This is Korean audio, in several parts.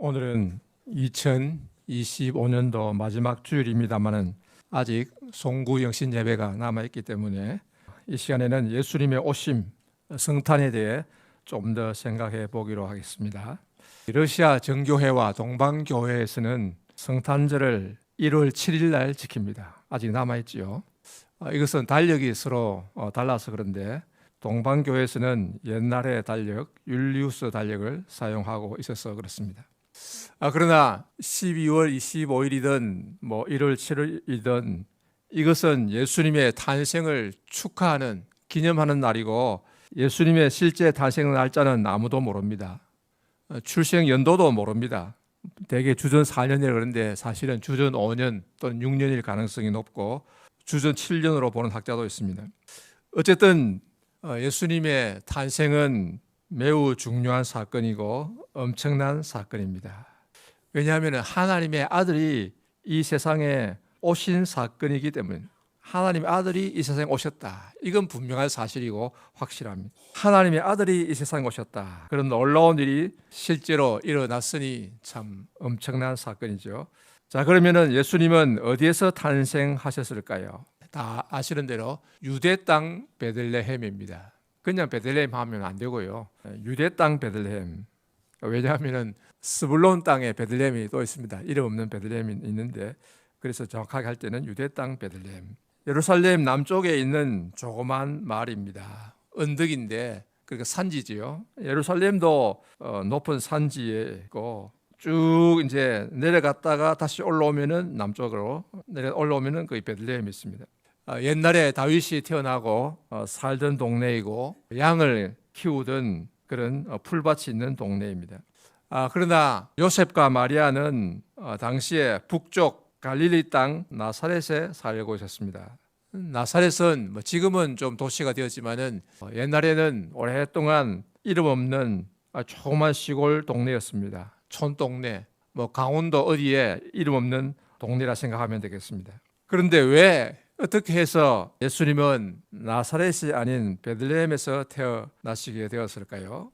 오늘은 2025년도 마지막 주일입니다만은 아직 송구 영신 예배가 남아있기 때문에 이 시간에는 예수님의 오심, 성탄에 대해 좀 더 생각해 보기로 하겠습니다. 러시아 정교회와 동방교회에서는 성탄절을 1월 7일 날 지킵니다. 아직 남아있지요. 이것은 달력이 서로 달라서 그런데 동방교회에서는 옛날의 달력, 율리우스 달력을 사용하고 있어서 그렇습니다. 그러나 12월 25일이든 1월 7일이든 이것은 예수님의 탄생을 축하하는, 기념하는 날이고 예수님의 실제 탄생 날짜는 아무도 모릅니다. 출생 연도도 모릅니다. 대개 주전 4년이라 그러는데 사실은 주전 5년 또는 6년일 가능성이 높고 주전 7년으로 보는 학자도 있습니다. 어쨌든 예수님의 탄생은 매우 중요한 사건이고 엄청난 사건입니다. 왜냐하면 하나님의 아들이 이 세상에 오신 사건이기 때문에 하나님의 아들이 이 세상에 오셨다. 이건 분명한 사실이고 확실합니다. 하나님의 아들이 이 세상에 오셨다. 그런 놀라운 일이 실제로 일어났으니 참 엄청난 사건이죠. 자, 그러면은 예수님은 어디에서 탄생하셨을까요? 다 아시는 대로 유대 땅 베들레헴입니다. 그냥 베들레헴 하면 안 되고요. 유대 땅 베들레헴. 왜냐하면 스불론 땅에 베들레헴이 또 있습니다. 이름 없는 베들레헴이 있는데 그래서 정확하게 할 때는 유대 땅 베들레헴. 예루살렘 남쪽에 있는 조그만 마을입니다. 언덕인데 그러니까 산지지요. 예루살렘도 높은 산지에 있고 쭉 이제 내려갔다가 다시 올라오면은 남쪽으로 올라오면은 거기 베들레헴이 있습니다. 옛날에 다윗이 태어나고 살던 동네이고 양을 키우던 그런 풀밭이 있는 동네입니다. 그러나 요셉과 마리아는 당시에 북쪽 갈릴리 땅 나사렛에 살고 있었습니다. 나사렛은 지금은 좀 도시가 되었지만은 옛날에는 오랫동안 이름 없는 조그만 시골 동네였습니다. 촌동네, 강원도 어디에 이름 없는 동네라 생각하면 되겠습니다. 그런데 왜 어떻게 해서 예수님은 나사렛이 아닌 베들레헴에서 태어나시게 되었을까요?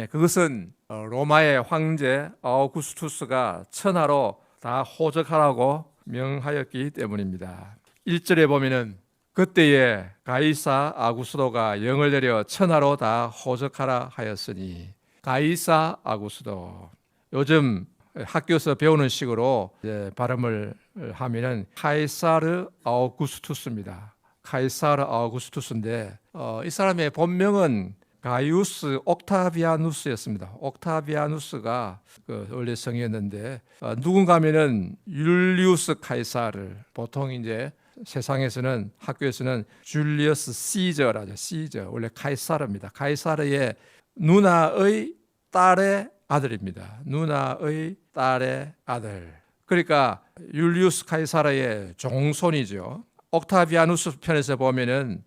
그것은 로마의 황제 아우구스투스가 천하로 다 호적하라고 명하였기 때문입니다. 1절에 보면은 그때에 가이사 아구스도가 영을 내려 천하로 다 호적하라 하였으니, 가이사 아구스도, 요즘 학교에서 배우는 식으로 발음을 하면은 카이사르 아우구스투스입니다. 카이사르 아우구스투스인데 이 사람의 본명은 가이우스 옥타비아누스였습니다. 옥타비아누스가 원래 성이었는데 누군가 하면은 율리우스 카이사르, 보통 이제 세상에서는 학교에서는 줄리어스 시저라죠. 시저, 원래 카이사르입니다. 카이사르의 누나의 딸의 아들입니다. 누나의 딸의 아들. 그러니까 율리우스 카이사르의 종손이죠. 옥타비아누스 편에서 보면은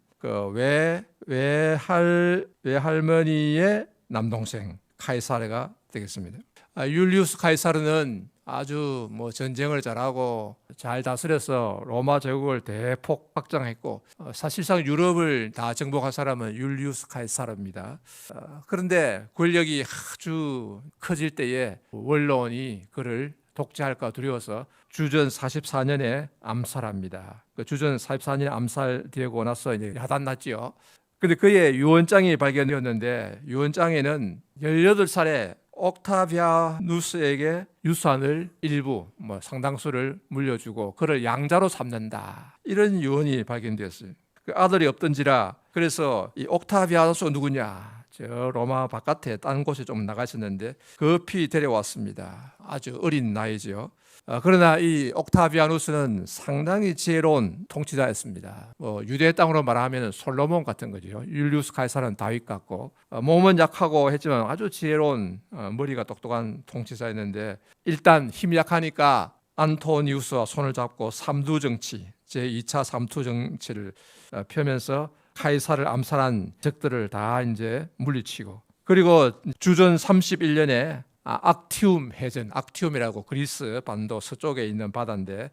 외할머니의 남동생 카이사르가 되겠습니다. 율리우스 카이사르는 아주 전쟁을 잘하고 잘 다스려서 로마 제국을 대폭 확장했고 사실상 유럽을 다 정복한 사람은 율리우스 카이사르입니다. 그런데 권력이 아주 커질 때에 원로원이 그를 독재할까 두려워서 주전 44년에 암살합니다. 주전 44년에 암살되고 나서 이제 야단났지요. 근데 그의 유언장이 발견되었는데 유언장에는 18살에 옥타비아누스에게 유산을 일부 상당수를 물려주고 그를 양자로 삼는다, 이런 유언이 발견되었어요. 그 아들이 없던지라 그래서 이 옥타비아누스가 누구냐, 저 로마 바깥에 딴 곳에 좀 나가 있었는데 급히 데려왔습니다. 아주 어린 나이죠. 그러나 이 옥타비아누스는 상당히 지혜로운 통치자였습니다. 유대 땅으로 말하면 솔로몬 같은 거죠. 율리우스 카이사르는 다윗 같고 몸은 약하고 했지만 아주 지혜로운 머리가 똑똑한 통치자였는데 일단 힘이 약하니까 안토니우스와 손을 잡고 삼두정치, 제2차 삼두정치를 펴면서 카이사를 암살한 적들을 다 이제 물리치고, 그리고 주전 31년에 악티움 해전, 악티움이라고 그리스 반도 서쪽에 있는 바다인데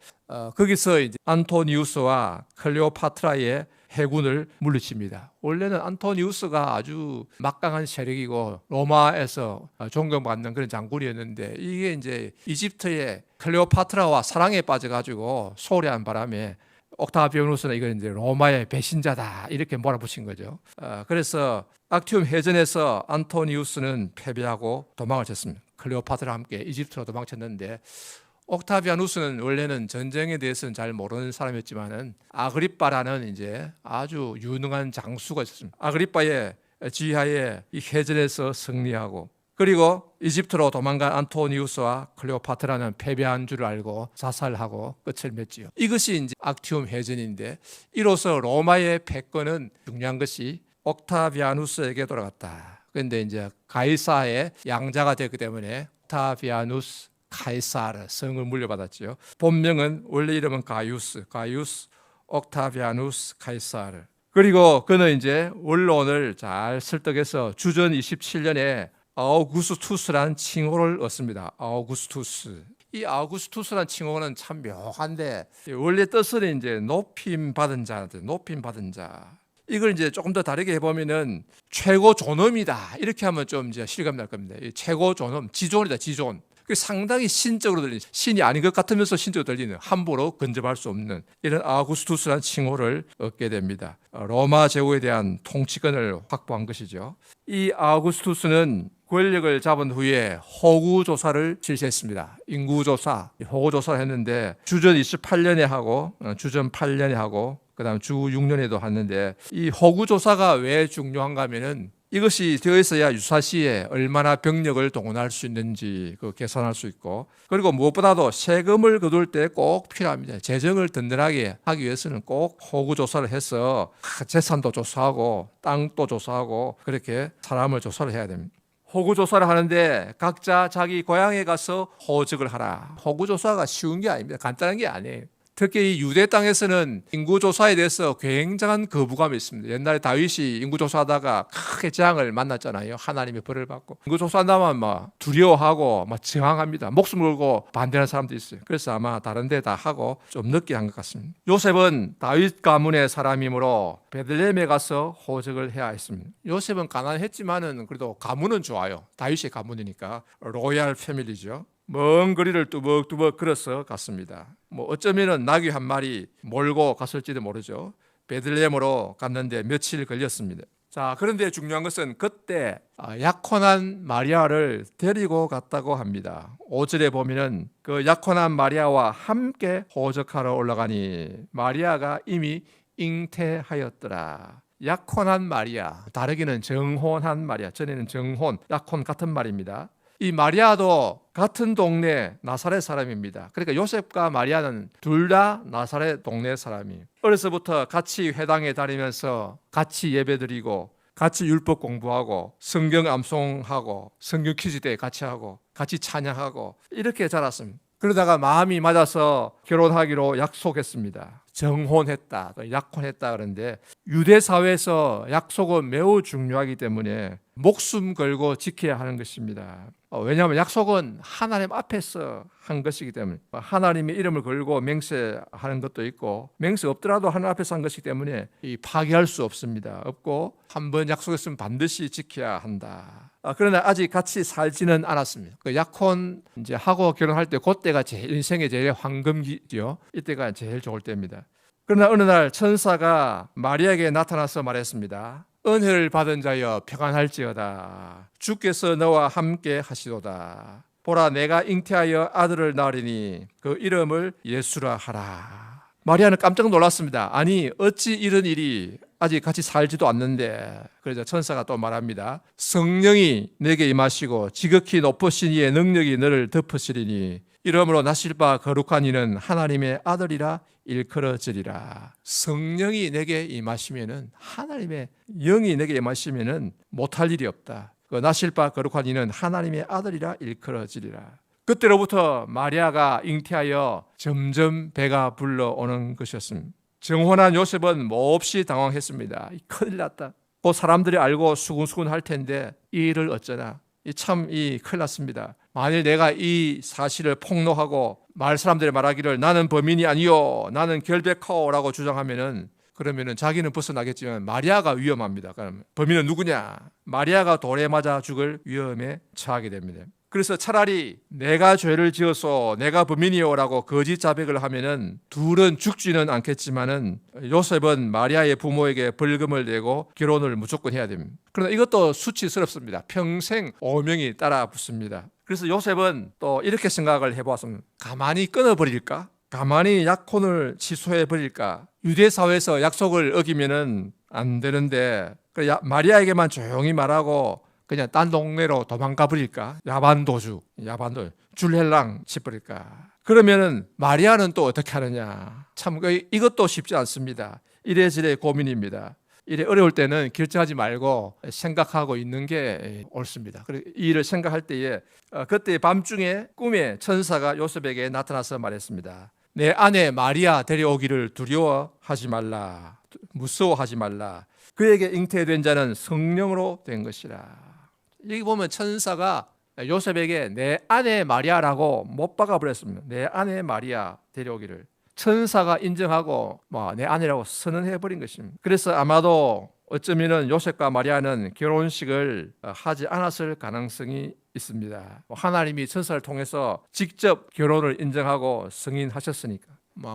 거기서 이제 안토니우스와 클레오파트라의 해군을 물리칩니다. 원래는 안토니우스가 아주 막강한 세력이고 로마에서 존경받는 그런 장군이었는데 이게 이제 이집트의 클레오파트라와 사랑에 빠져가지고 소홀한 바람에 옥타비아누스는 이걸 이제 로마의 배신자다 이렇게 몰아붙인 거죠. 그래서 악티움 해전에서 안토니우스는 패배하고 도망을 쳤습니다. 클레오파트라와 함께 이집트로 도망쳤는데 옥타비아누스는 원래는 전쟁에 대해서는 잘 모르는 사람이었지만은 아그리빠라는 이제 아주 유능한 장수가 있었습니다. 아그리빠의 지휘하에 이 해전에서 승리하고 그리고 이집트로 도망간 안토니우스와 클레오파트라는 패배한 줄 알고 자살하고 끝을 맺지요. 이것이 이제 악티움 해전인데 이로써 로마의 패권은 중요한 것이 옥타비아누스에게 돌아갔다. 그런데 이제 가이사의 양자가 되기 때문에 옥타비아누스 카이사르 성을 물려받았지요. 본명은 원래 이름은 가이우스 옥타비아누스 카이사르. 그리고 그는 이제 원론을 잘 설득해서 주전 27년에 아우구스투스라는 칭호를 얻습니다. 아우구스투스. 이 아우구스투스라는 칭호는 참 묘한데 원래 뜻은 이제 높임 받은 자. 이걸 이제 조금 더 다르게 해보면은 최고 존엄이다 이렇게 하면 좀 이제 실감이 날 겁니다. 최고 존엄, 지존이다, 지존. 상당히 신적으로 들리는, 신이 아닌 것 같으면서 신적으로 들리는, 함부로 근접할 수 없는 이런 아우구스투스라는 칭호를 얻게 됩니다. 로마 제국에 대한 통치권을 확보한 것이죠. 이 아우구스투스는 권력을 잡은 후에 호구조사를 실시했습니다. 인구조사, 호구조사를 했는데 주전 28년에 하고 주전 8년에 하고 그다음 주 6년에도 하는데 이 호구조사가 왜 중요한가 하면은 이것이 되어 있어야 유사시에 얼마나 병력을 동원할 수 있는지 계산할 수 있고 그리고 무엇보다도 세금을 거둘 때 꼭 필요합니다. 재정을 든든하게 하기 위해서는 꼭 호구조사를 해서 재산도 조사하고 땅도 조사하고 그렇게 사람을 조사를 해야 됩니다. 호구조사를 하는데 각자 자기 고향에 가서 호적을 하라. 호구조사가 쉬운 게 아닙니다. 간단한 게 아니에요. 특히 이 유대 땅에서는 인구조사에 대해서 굉장한 거부감이 있습니다. 옛날에 다윗이 인구조사하다가 크게 재앙을 만났잖아요. 하나님의 벌을 받고. 인구조사한다면 막 두려워하고 막 저항합니다. 목숨 걸고 반대하는 사람도 있어요. 그래서 아마 다른 데 다 하고 좀 늦게 한 것 같습니다. 요셉은 다윗 가문의 사람이므로 베들레헴에 가서 호적을 해야 했습니다. 요셉은 가난했지만은 그래도 가문은 좋아요. 다윗의 가문이니까 로얄 패밀리죠. 먼 거리를 뚜벅뚜벅 걸어서 갔습니다. 어쩌면은 나귀 한 마리 몰고 갔을지도 모르죠. 베들레헴으로 갔는데 며칠 걸렸습니다. 자, 그런데 중요한 것은 그때 약혼한 마리아를 데리고 갔다고 합니다. 5절에 보면은 그 약혼한 마리아와 함께 호적하러 올라가니 마리아가 이미 잉태하였더라. 약혼한 마리아, 다르기는 정혼한 마리아. 전에는 정혼, 약혼 같은 말입니다. 이 마리아도 같은 동네 나사렛 사람입니다. 그러니까 요셉과 마리아는 둘 다 나사렛 동네 사람이에요. 어려서부터 같이 회당에 다니면서 같이 예배드리고 같이 율법 공부하고 성경 암송하고 성경 퀴즈 때 같이 하고 같이 찬양하고 이렇게 자랐습니다. 그러다가 마음이 맞아서 결혼하기로 약속했습니다. 정혼했다, 약혼했다. 그런데 유대 사회에서 약속은 매우 중요하기 때문에 목숨 걸고 지켜야 하는 것입니다. 왜냐하면 약속은 하나님 앞에서 한 것이기 때문에 하나님의 이름을 걸고 맹세하는 것도 있고 맹세 없더라도 하나님 앞에서 한 것이기 때문에 파기할 수 없습니다. 없고 한번 약속했으면 반드시 지켜야 한다. 그러나 아직 같이 살지는 않았습니다. 약혼 이제 하고 결혼할 때 그때가 인생의 제일 황금기죠. 이때가 제일 좋을 때입니다. 그러나 어느 날 천사가 마리아에게 나타나서 말했습니다. 은혜를 받은 자여 평안할지어다. 주께서 너와 함께 하시도다. 보라, 내가 잉태하여 아들을 낳으리니 그 이름을 예수라 하라. 마리아는 깜짝 놀랐습니다. 아니, 어찌 이런 일이, 아직 같이 살지도 않는데. 그래서 천사가 또 말합니다. 성령이 내게 임하시고 지극히 높으신 이의 능력이 너를 덮으시리니 이러므로 나실 바 거룩한 이는 하나님의 아들이라 일컬어지리라. 성령이 내게 임하시면은, 하나님의 영이 내게 임하시면은 못할 일이 없다. 나실 바 거룩한 이는 하나님의 아들이라 일컬어지리라. 그때로부터 마리아가 잉태하여 점점 배가 불러오는 것이었습니다. 정혼한 요셉은 몹시 당황했습니다. 큰일 났다. 그 사람들이 알고 수군수군 할 텐데 이 일을 어쩌나. 참 큰일 났습니다. 만일 내가 이 사실을 폭로하고 마을 사람들이 말하기를 나는 범인이 아니요 나는 결백하오라고 주장하면은 그러면은 자기는 벗어나겠지만 마리아가 위험합니다. 그럼 범인은 누구냐? 마리아가 돌에 맞아 죽을 위험에 처하게 됩니다. 그래서 차라리 내가 죄를 지어서 내가 범인이요라고 거짓 자백을 하면은 둘은 죽지는 않겠지만은 요셉은 마리아의 부모에게 벌금을 내고 결혼을 무조건 해야 됩니다. 그러나 이것도 수치스럽습니다. 평생 오명이 따라 붙습니다. 그래서 요셉은 또 이렇게 생각을 해보았습니다. 가만히 끊어버릴까? 가만히 약혼을 취소해 버릴까? 유대 사회에서 약속을 어기면은 안 되는데 마리아에게만 조용히 말하고 그냥 딴 동네로 도망가 버릴까? 야반도주 줄헬랑 치버릴까? 그러면은 마리아는 또 어떻게 하느냐? 참 이것도 쉽지 않습니다. 이래저래 고민입니다. 이래 어려울 때는 결정하지 말고 생각하고 있는 게 옳습니다. 이 일을 생각할 때에 그때 밤중에 꿈에 천사가 요셉에게 나타나서 말했습니다. 내 아내 마리아 데려오기를 두려워하지 말라. 무서워하지 말라. 그에게 잉태된 자는 성령으로 된 것이라. 여기 보면 천사가 요셉에게 내 아내 마리아라고 못 박아버렸습니다. 내 아내 마리아 데려오기를. 천사가 인정하고 내 아내라고 선언해버린 것입니다. 그래서 아마도 어쩌면 요셉과 마리아는 결혼식을 하지 않았을 가능성이 있습니다. 하나님이 천사를 통해서 직접 결혼을 인정하고 승인하셨으니까.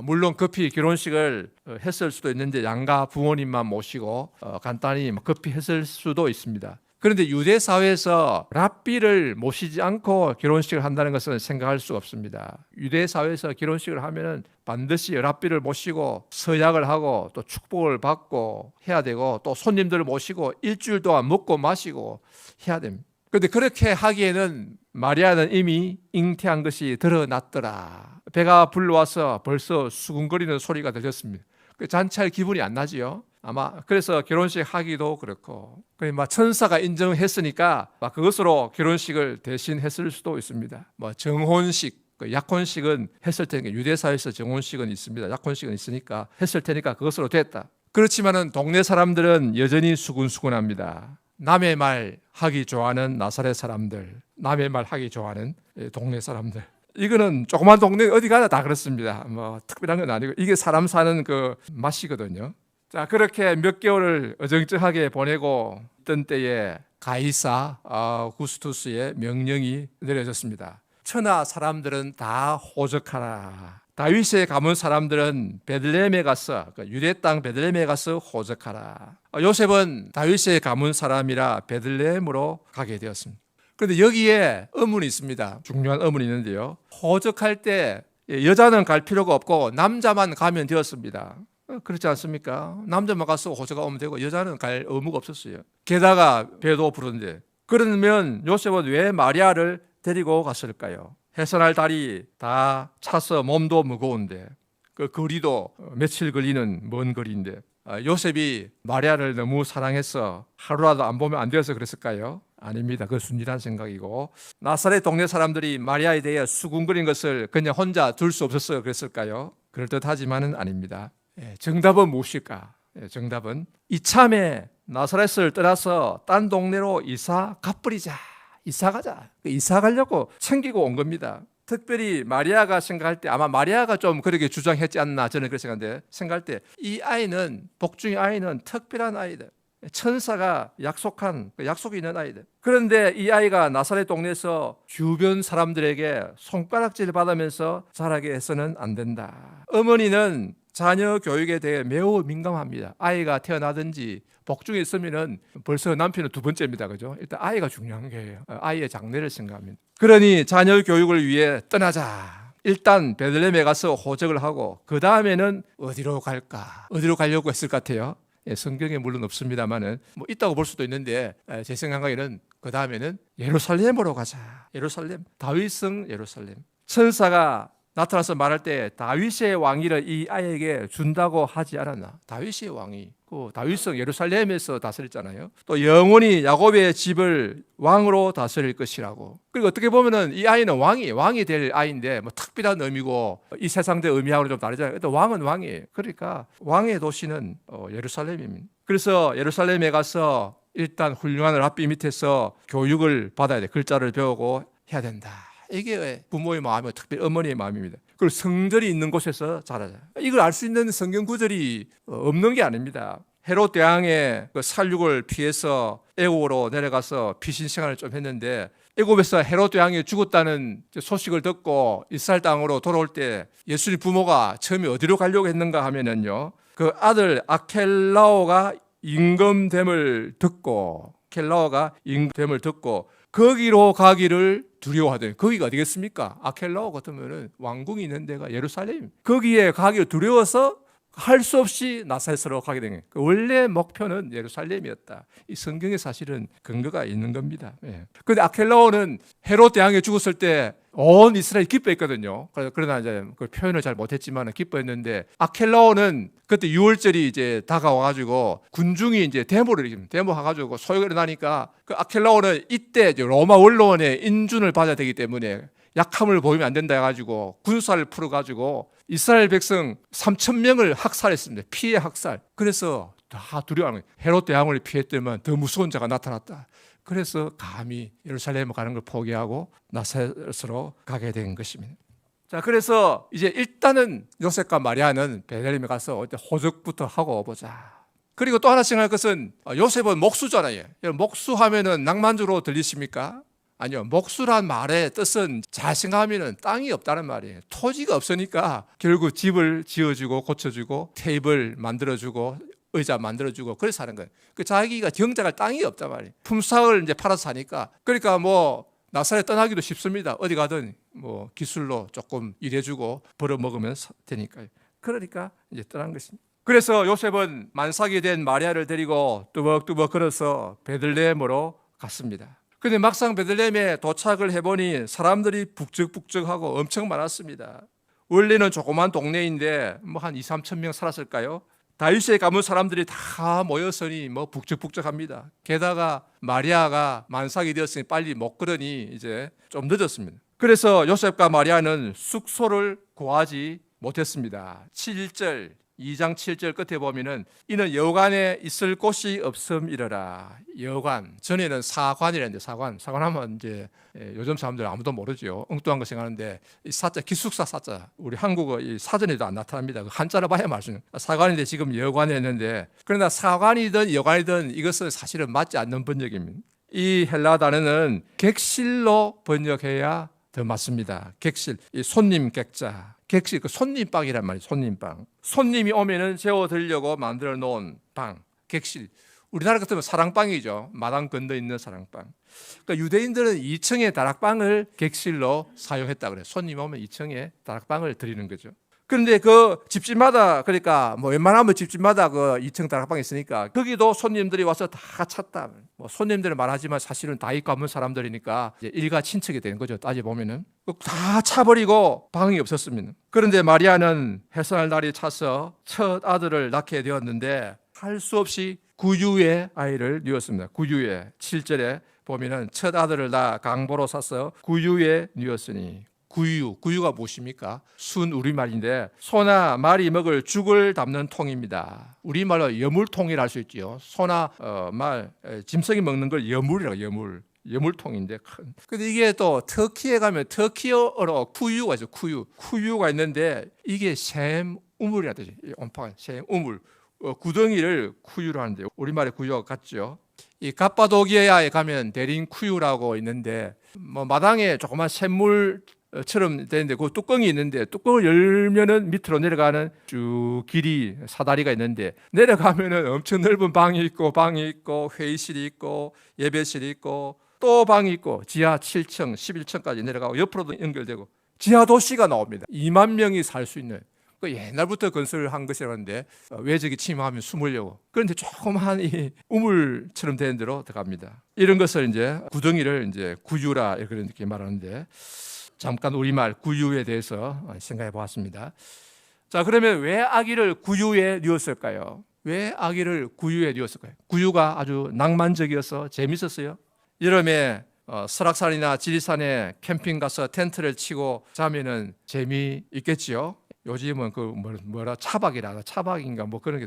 물론 급히 결혼식을 했을 수도 있는데 양가 부모님만 모시고 간단히 급히 했을 수도 있습니다. 그런데 유대 사회에서 랍비를 모시지 않고 결혼식을 한다는 것은 생각할 수 없습니다. 유대 사회에서 결혼식을 하면은 반드시 랍비를 모시고 서약을 하고 또 축복을 받고 해야 되고 또 손님들을 모시고 일주일 동안 먹고 마시고 해야 됩니다. 그런데 그렇게 하기에는 마리아는 이미 잉태한 것이 드러났더라. 배가 불러와서 벌써 수군거리는 소리가 들렸습니다. 잔치할 기분이 안 나지요. 아마 그래서 결혼식 하기도 그렇고 천사가 인정했으니까 그것으로 결혼식을 대신했을 수도 있습니다. 정혼식, 약혼식은 했을 테니까 유대 사회에서 정혼식은 있습니다. 약혼식은 있으니까 했을 테니까 그것으로 됐다. 그렇지만은 동네 사람들은 여전히 수군수군합니다. 남의 말 하기 좋아하는 나사렛 사람들, 남의 말 하기 좋아하는 동네 사람들. 이거는 조그만 동네 어디 가나 다 그렇습니다. 특별한 건 아니고 이게 사람 사는 그 맛이거든요. 자, 그렇게 몇 개월을 어정쩡하게 보내고 있던 때에 가이사 아구스투스의 명령이 내려졌습니다. 천하 사람들은 다 호적하라. 다윗의 가문 사람들은 베들레헴에 가서 유대 땅 베들레헴에 가서 호적하라. 요셉은 다윗의 가문 사람이라 베들레헴으로 가게 되었습니다. 그런데 여기에 의문이 있습니다. 중요한 의문이 있는데요. 호적할 때 여자는 갈 필요가 없고 남자만 가면 되었습니다. 그렇지 않습니까? 남자만 가서 호적가 오면 되고 여자는 갈 의무가 없었어요. 게다가 배도 부른데 그러면 요셉은 왜 마리아를 데리고 갔을까요? 해산할 다리 다 차서 몸도 무거운데 그 거리도 며칠 걸리는 먼 거리인데 요셉이 마리아를 너무 사랑해서 하루라도 안 보면 안 되어서 그랬을까요? 아닙니다. 그 순진한 생각이고 나사렛 동네 사람들이 마리아에 대해 수군거린 것을 그냥 혼자 둘 수 없었어요. 그랬을까요? 그럴듯하지만은 아닙니다. 정답은 무엇일까? 정답은 이참에 나사렛을 떠나서 딴 동네로 이사 가버리자. 이사 가자. 이사 가려고 챙기고 온 겁니다. 특별히 마리아가 생각할 때 아마 마리아가 좀 그렇게 주장했지 않나 저는 그렇게 생각할 때 이 아이는 복중의 아이는 특별한 아이들. 천사가 약속한 약속이 있는 아이들. 그런데 이 아이가 나사렛 동네에서 주변 사람들에게 손가락질 받으면서 자라게 해서는 안 된다. 어머니는 자녀 교육에 대해 매우 민감합니다. 아이가 태어나든지 복중에 있으면은 벌써 남편은 두 번째입니다. 그죠? 일단 아이가 중요한 거예요. 아이의 장래를 생각합니다. 그러니 자녀 교육을 위해 떠나자. 일단 베들레헴에 가서 호적을 하고 그 다음에는 어디로 갈까? 어디로 가려고 했을 것 같아요? 성경에 물론 없습니다만은 있다고 볼 수도 있는데 제 생각에는 그 다음에는 예루살렘으로 가자. 예루살렘, 다윗성 예루살렘. 천사가 나타나서 말할 때 다윗의 왕위를 이 아이에게 준다고 하지 않았나? 다윗의 왕위, 그 다윗성 예루살렘에서 다스렸잖아요. 또 영원히 야곱의 집을 왕으로 다스릴 것이라고. 그리고 어떻게 보면은 이 아이는 왕이 될 아이인데 특별한 의미고 이 세상의 의미하고는 좀 다르잖아요. 또 왕은 왕이에요. 그러니까 왕의 도시는 예루살렘입니다. 그래서 예루살렘에 가서 일단 훌륭한 랍비 밑에서 교육을 받아야 돼. 글자를 배우고 해야 된다. 이게 부모의 마음이고 특별히 어머니의 마음입니다. 그리고 성전이 있는 곳에서 자라자. 이걸 알 수 있는 성경 구절이 없는 게 아닙니다. 헤롯 대왕의 그 살육을 피해서 애국으로 내려가서 피신 생활을 좀 했는데, 애굽에서 헤롯 대왕이 죽었다는 소식을 듣고 이스라엘 땅으로 돌아올 때 예수님 부모가 처음에 어디로 가려고 했는가 하면은요, 그 아들 아켈라오가 임금됨을 듣고 거기로 가기를 두려워하더니, 거기가 어디겠습니까? 아켈라오 같으면은 왕궁이 있는 데가 예루살렘, 거기에 가기를 두려워서 할 수 없이 나사렛으로 가게 된 거예요. 원래 목표는 예루살렘이었다. 이 성경에 사실은 근거가 있는 겁니다. 그런데 아켈라오는 헤롯 대왕이 죽었을 때 온 이스라엘이 기뻐했거든요. 그러나 이제 그 표현을 잘 못했지만 기뻐했는데, 아켈라오는 그때 유월절이 이제 다가와가지고 군중이 이제 데모해가지고 소요가 일어나니까, 그 아켈라오는 이때 이제 로마 원로원의 인준을 받아야 되기 때문에 약함을 보이면 안 된다 해가지고 군사를 풀어가지고 이스라엘 백성 3,000명을 학살했습니다. 피해 학살. 그래서 다 두려워하는 거예요. 헤롯 대왕을 피했더만 더 무서운 자가 나타났다. 그래서 감히 예루살렘에 가는 걸 포기하고 나사렛으로 가게 된 것입니다. 자, 그래서 이제 일단은 요셉과 마리아는 베들레헴에 가서 호적부터 하고 오보자. 그리고 또 하나 생각할 것은, 요셉은 목수잖아요. 목수하면은 낭만적으로 들리십니까? 아니요. 목수란 말의 뜻은 잘 생각하면 땅이 없다는 말이에요. 토지가 없으니까 결국 집을 지어주고 고쳐주고 테이블 만들어주고 의자 만들어주고 그래서 사는 거예요. 그 자기가 경작할 땅이 없단 말이에요. 품삯을 이제 팔아서 사니까. 그러니까 뭐 나사렛 떠나기도 쉽습니다. 어디 가든 뭐 기술로 조금 일해주고 벌어먹으면 되니까요. 그러니까 이제 떠난 것입니다. 그래서 요셉은 만삭이 된 마리아를 데리고 뚜벅뚜벅 걸어서 베들레헴으로 갔습니다. 그런데 막상 베들레헴에 도착을 해보니 사람들이 북적북적하고 엄청 많았습니다. 원래는 조그만 동네인데 뭐 한 2, 3천 명 살았을까요? 다윗의 가문 사람들이 다 모였으니 뭐 북적북적합니다. 게다가 마리아가 만삭이 되었으니 빨리 못 걸으니 이제 좀 늦었습니다. 그래서 요셉과 마리아는 숙소를 구하지 못했습니다. 7절 2장 7절 끝에 보면은 이는 여관에 있을 곳이 없음이러라. 여관, 전에는 사관이라는데 사관하면 이제 요즘 사람들 아무도 모르죠. 엉뚱한 거 생각하는데 이 사자, 기숙사 사자, 우리 한국어 이 사전에도 안 나타납니다. 그 한자로 봐야 말씀. 사관인데 지금 여관에 있는데, 그러나 사관이든 여관이든 이것은 사실은 맞지 않는 번역입니다. 이 헬라 단어는 객실로 번역해야 더 맞습니다. 객실, 이 손님 객자. 객실, 그 손님방이란 말이에요. 손님방. 손님이 오면은 재워드리려고 만들어 놓은 방, 객실. 우리나라 같으면 사랑방이죠. 마당 건너 있는 사랑방. 그러니까 유대인들은 2층의 다락방을 객실로 사용했다 그래요. 손님 오면 2층에 다락방을 드리는 거죠. 그런데 그 집집마다, 그러니까 뭐 웬만하면 집집마다 그 2층 다락방이 있으니까 거기도 손님들이 와서 다 찼다. 뭐 손님들은 말하지만 사실은 다윗 가문 사람들이니까 이제 일가 친척이 되는 거죠. 따져보면은 다 차버리고 방이 없었습니다. 그런데 마리아는 해산할 날이 차서 첫 아들을 낳게 되었는데 할 수 없이 구유의 아이를 누었습니다. 구유의 7절에 보면은 첫 아들을 낳아 강보로 사서 구유에 누었으니, 구유가 무엇입니까? 순 우리말인데 소나 말이 먹을 죽을 담는 통입니다. 우리말로 여물통이라 할 수 있죠. 소나 짐승이 먹는 걸 여물이라고, 여물통인데 큰. 근데 이게 또 터키에 가면 터키어로 쿠유가 있어요. 쿠유가 있는데 이게 샘 우물이라 뜻이에요. 온파가 샘 우물. 구덩이를 쿠유로 하는데 우리말의 구유가 같죠. 이 갑바도기아에 가면 대린 쿠유라고 있는데 뭐 마당에 조그만 샘물처럼 되는데 그 뚜껑이 있는데 뚜껑을 열면은 밑으로 내려가는 쭉 길이 사다리가 있는데 내려가면은 엄청 넓은 방이 있고 회의실이 있고 예배실이 있고 또 방이 있고 지하 7층 11층까지 내려가고 옆으로도 연결되고 지하 도시가 나옵니다. 2만 명이 살 수 있는, 그 옛날부터 건설한 것이라는데 외적이 침입하면 숨으려고. 그런데 조그만 이 우물처럼 된 데로 들어갑니다. 이런 것을 이제 구덩이를 이제 구유라 이렇게 말하는데 잠깐 우리말 구유에 대해서 생각해 보았습니다. 자, 그러면 왜 아기를 구유에 누웠을까요? 왜 아기를 구유에 누웠을까요? 구유가 아주 낭만적이어서 재밌었어요. 여름에 설악산이나 지리산에 캠핑 가서 텐트를 치고 자면은 재미있겠지요. 요즘은 그 차박인가 뭐 그런 게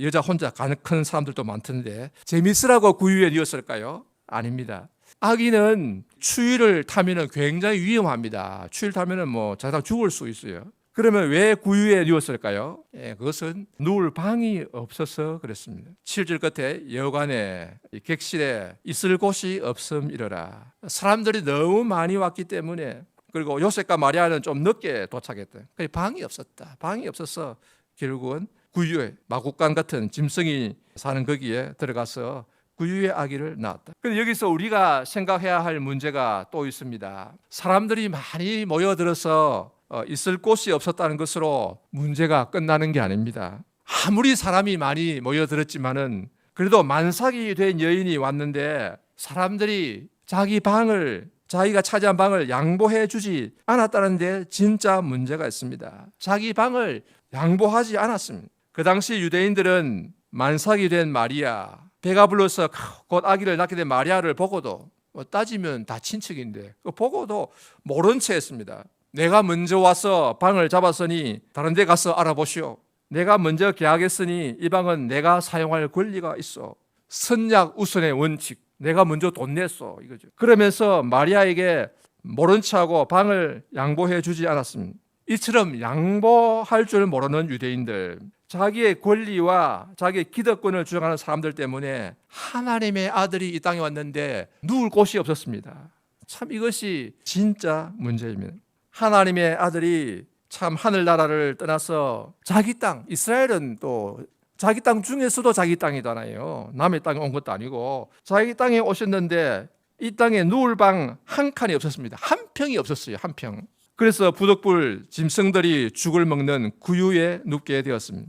여자 혼자 가는 큰 사람들도 많던데 재밌으라고 구유에 누웠을까요? 아닙니다. 아기는 추위를 타면은 굉장히 위험합니다. 추위를 타면은 뭐 자다 죽을 수 있어요. 그러면 왜 구유에 누웠을까요? 그것은 누울 방이 없어서 그랬습니다. 7절 끝에 여관에 객실에 있을 곳이 없음이러라. 사람들이 너무 많이 왔기 때문에, 그리고 요셉과 마리아는 좀 늦게 도착했다. 방이 없었다. 방이 없어서 결국은 구유에 마구간 같은 짐승이 사는 거기에 들어가서 구유의 아기를 낳았다. 그런데 여기서 우리가 생각해야 할 문제가 또 있습니다. 사람들이 많이 모여들어서 있을 곳이 없었다는 것으로 문제가 끝나는 게 아닙니다. 아무리 사람이 많이 모여들었지만은 그래도 만삭이 된 여인이 왔는데 사람들이 자기가 차지한 방을 양보해 주지 않았다는 데 진짜 문제가 있습니다. 자기 방을 양보하지 않았습니다. 그 당시 유대인들은 만삭이 된 마리아, 배가 불러서 곧 아기를 낳게 된 마리아를 보고도 따지면 다 친척인데 보고도 모른 채 했습니다. 내가 먼저 와서 방을 잡았으니 다른 데 가서 알아보시오. 내가 먼저 계약했으니 이 방은 내가 사용할 권리가 있어. 선약 우선의 원칙. 내가 먼저 돈 냈어 이거죠. 그러면서 마리아에게 모른 척하고 방을 양보해 주지 않았습니다. 이처럼 양보할 줄 모르는 유대인들, 자기의 권리와 자기의 기득권을 주장하는 사람들 때문에 하나님의 아들이 이 땅에 왔는데 누울 곳이 없었습니다. 참 이것이 진짜 문제입니다. 하나님의 아들이 참 하늘나라를 떠나서 자기 땅, 이스라엘은 또 자기 땅 중에서도 자기 땅이잖아요. 남의 땅에 온 것도 아니고 자기 땅에 오셨는데 이 땅에 누울 방 한 칸이 없었습니다. 한 평이 없었어요. 한 평. 그래서 부득불 짐승들이 죽을 먹는 구유에 눕게 되었습니다.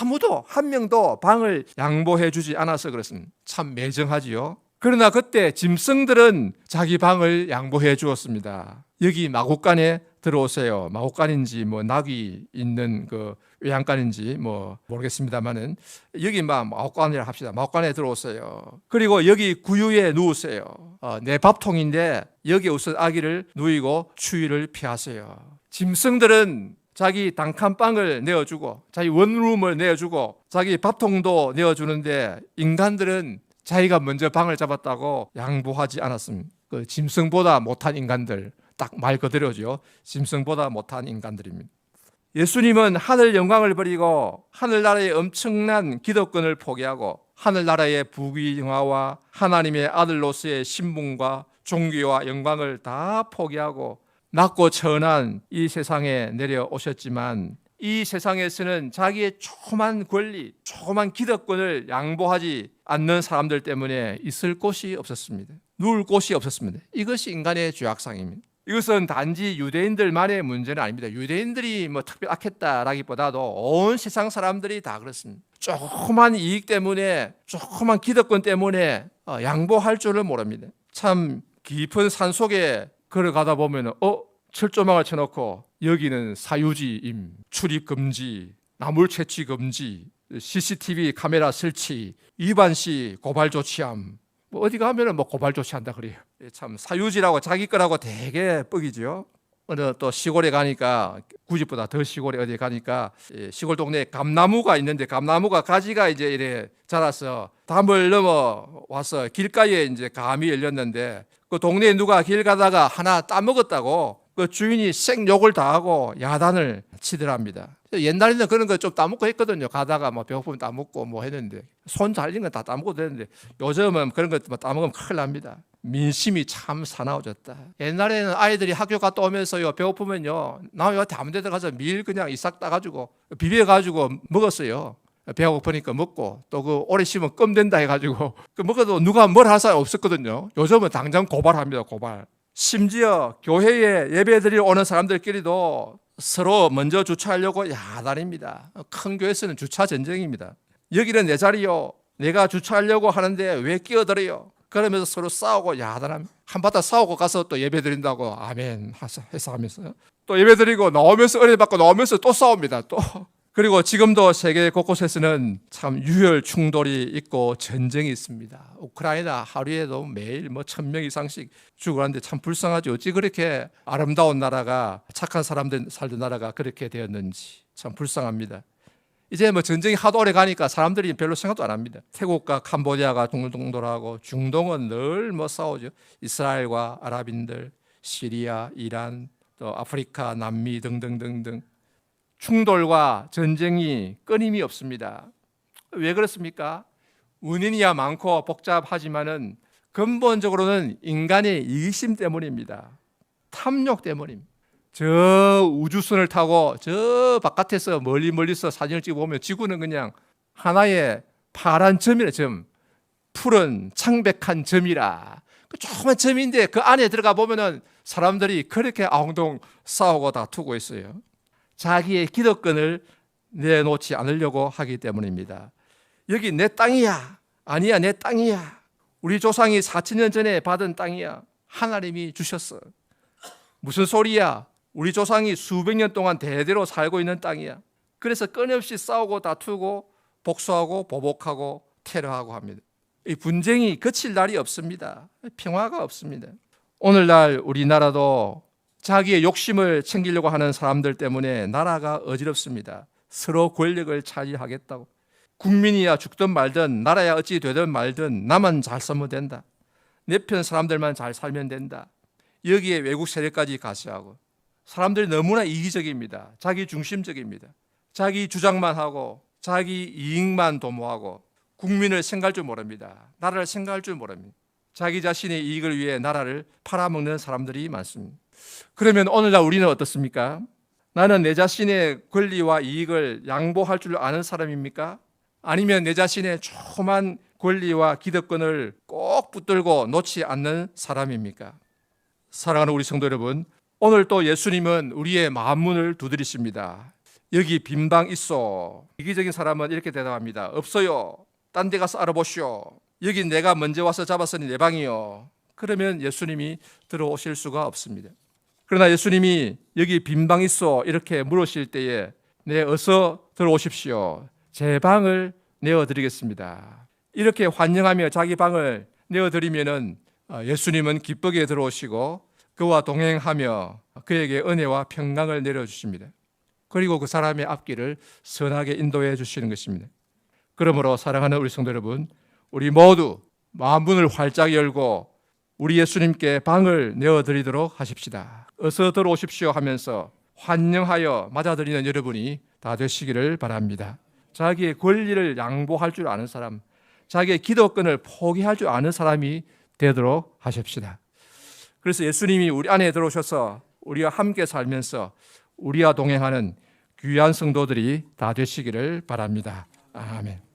아무도 한 명도 방을 양보해 주지 않아서 그렇습니다. 참 매정하지요. 그러나 그때 짐승들은 자기 방을 양보해 주었습니다. 여기 마곡간에 들어오세요. 마곡간인지 뭐 낙이 있는 그 외양간인지 뭐 모르겠습니다만은 여기 마곡간이라 합시다. 마곡간에 들어오세요. 그리고 여기 구유에 누우세요. 내 밥통인데 여기 우선 아기를 누이고 추위를 피하세요. 짐승들은 자기 단칸방을 내어주고 자기 원룸을 내어주고 자기 밥통도 내어주는데 인간들은 자기가 먼저 방을 잡았다고 양보하지 않았습니다. 그 짐승보다 못한 인간들, 딱 말 그대로죠. 짐승보다 못한 인간들입니다. 예수님은 하늘 영광을 버리고 하늘나라의 엄청난 기득권을 포기하고 하늘나라의 부귀영화와 하나님의 아들로서의 신분과 존귀와 영광을 다 포기하고 낮고 천한 이 세상에 내려오셨지만 이 세상에서는 자기의 조그만 권리, 조그만 기득권을 양보하지 않는 사람들 때문에 있을 곳이 없었습니다. 누울 곳이 없었습니다. 이것이 인간의 죄악상입니다. 이것은 단지 유대인들만의 문제는 아닙니다. 유대인들이 뭐 특별히 악했다라기보다도 온 세상 사람들이 다 그렇습니다. 조그만 이익 때문에, 조그만 기득권 때문에 양보할 줄을 모릅니다. 참 깊은 산속에 걸어가다 보면 철조망을 쳐놓고 여기는 사유지임, 출입 금지, 나물 채취 금지, CCTV 카메라 설치, 위반 시 고발 조치함. 뭐 어디 가면은 뭐 고발 조치한다 그래요. 참 사유지라고 자기 거라고 되게 뻑이죠. 어느 또 시골에 가니까 구집보다 더 시골에 어디 가니까 시골 동네에 감나무가 있는데 감나무가 가지가 이제 이래 자라서 담을 넘어 와서 길가에 이제 감이 열렸는데 그 동네에 누가 길 가다가 하나 따먹었다고 그 주인이 생욕을 다 하고 야단을 치더랍니다. 옛날에는 그런 거 좀 따먹고 했거든요. 가다가 뭐 배고프면 따먹고 뭐 했는데 손 잘린 건 다 따먹고 되는데 요즘은 그런 거 따먹으면 큰일 납니다. 민심이 참 사나워졌다. 옛날에는 아이들이 학교 갔다 오면서요 배고프면요 나 여태 아무 데나 가서 밀 그냥 이싹 따가지고 비벼가지고 먹었어요. 배가 고프니까 먹고 또 그 오래 쉬면 껌 된다 해가지고 그 먹어도 누가 뭘 할 사람 없었거든요. 요즘은 당장 고발합니다. 고발. 심지어 교회에 예배드리러 오는 사람들끼리도 서로 먼저 주차하려고 야단입니다. 큰 교회에서는 주차 전쟁입니다. 여기는 내 자리요. 내가 주차하려고 하는데 왜 끼어들어요? 그러면서 서로 싸우고 야단합니다. 한바탕 싸우고 가서 또 예배드린다고 아멘 해서 하면서 또 예배드리고 나오면서 은혜 받고 나오면서 또 싸웁니다. 또 그리고 지금도 세계 곳곳에서는 참 유혈 충돌이 있고 전쟁이 있습니다. 우크라이나 하루에도 매일 1,000명 이상씩 죽어가는데 참 불쌍하죠. 어찌 그렇게 아름다운 나라가 착한 사람들 살던 나라가 그렇게 되었는지 참 불쌍합니다. 이제 뭐 전쟁이 하도 오래 가니까 사람들이 별로 생각도 안 합니다. 태국과 캄보디아가 동돌동돌하고 중동은 늘 뭐 싸우죠. 이스라엘과 아랍인들, 시리아, 이란, 또 아프리카, 남미 등등등등 충돌과 전쟁이 끊임이 없습니다. 왜 그렇습니까? 원인이야 많고 복잡하지만은 근본적으로는 인간의 이기심 때문입니다. 탐욕 때문입니다. 저 우주선을 타고 저 바깥에서 멀리서 사진을 찍어보면 지구는 그냥 하나의 파란 점이라, 점, 푸른 창백한 점이라. 그 조그만 점인데 그 안에 들어가 보면은 사람들이 그렇게 아웅동 싸우고 다투고 있어요. 자기의 기득권을 내놓지 않으려고 하기 때문입니다. 여기 내 땅이야. 아니야, 내 땅이야. 우리 조상이 4,000년 전에 받은 땅이야. 하나님이 주셨어. 무슨 소리야? 우리 조상이 수백 년 동안 대대로 살고 있는 땅이야. 그래서 끊임없이 싸우고 다투고 복수하고 보복하고 테러하고 합니다. 이 분쟁이 그칠 날이 없습니다. 평화가 없습니다. 오늘날 우리나라도 자기의 욕심을 챙기려고 하는 사람들 때문에 나라가 어지럽습니다. 서로 권력을 차지하겠다고. 국민이야 죽든 말든 나라야 어찌 되든 말든 나만 잘 살면 된다. 내 편 사람들만 잘 살면 된다. 여기에 외국 세력까지 가시하고 사람들이 너무나 이기적입니다. 자기 중심적입니다. 자기 주장만 하고 자기 이익만 도모하고 국민을 생각할 줄 모릅니다. 나라를 생각할 줄 모릅니다. 자기 자신의 이익을 위해 나라를 팔아먹는 사람들이 많습니다. 그러면 오늘날 우리는 어떻습니까? 나는 내 자신의 권리와 이익을 양보할 줄 아는 사람입니까? 아니면 내 자신의 조그만 권리와 기득권을 꼭 붙들고 놓지 않는 사람입니까? 사랑하는 우리 성도 여러분, 오늘 또 예수님은 우리의 마음문을 두드리십니다. 여기 빈방 있어. 이기적인 사람은 이렇게 대답합니다. 없어요. 딴 데 가서 알아보시오. 여기 내가 먼저 와서 잡았으니 내 방이요. 그러면 예수님이 들어오실 수가 없습니다. 그러나 예수님이 여기 빈방 있어 이렇게 물으실 때에 네, 어서 들어오십시오. 제 방을 내어드리겠습니다. 이렇게 환영하며 자기 방을 내어드리면은 예수님은 기쁘게 들어오시고 그와 동행하며 그에게 은혜와 평강을 내려주십니다. 그리고 그 사람의 앞길을 선하게 인도해 주시는 것입니다. 그러므로 사랑하는 우리 성도 여러분, 우리 모두 마음문을 활짝 열고 우리 예수님께 방을 내어드리도록 하십시다. 어서 들어오십시오 하면서 환영하여 맞아들이는 여러분이 다 되시기를 바랍니다. 자기의 권리를 양보할 줄 아는 사람, 자기의 기득권을 포기할 줄 아는 사람이 되도록 하십시다. 그래서 예수님이 우리 안에 들어오셔서 우리와 함께 살면서 우리와 동행하는 귀한 성도들이 다 되시기를 바랍니다. 아멘.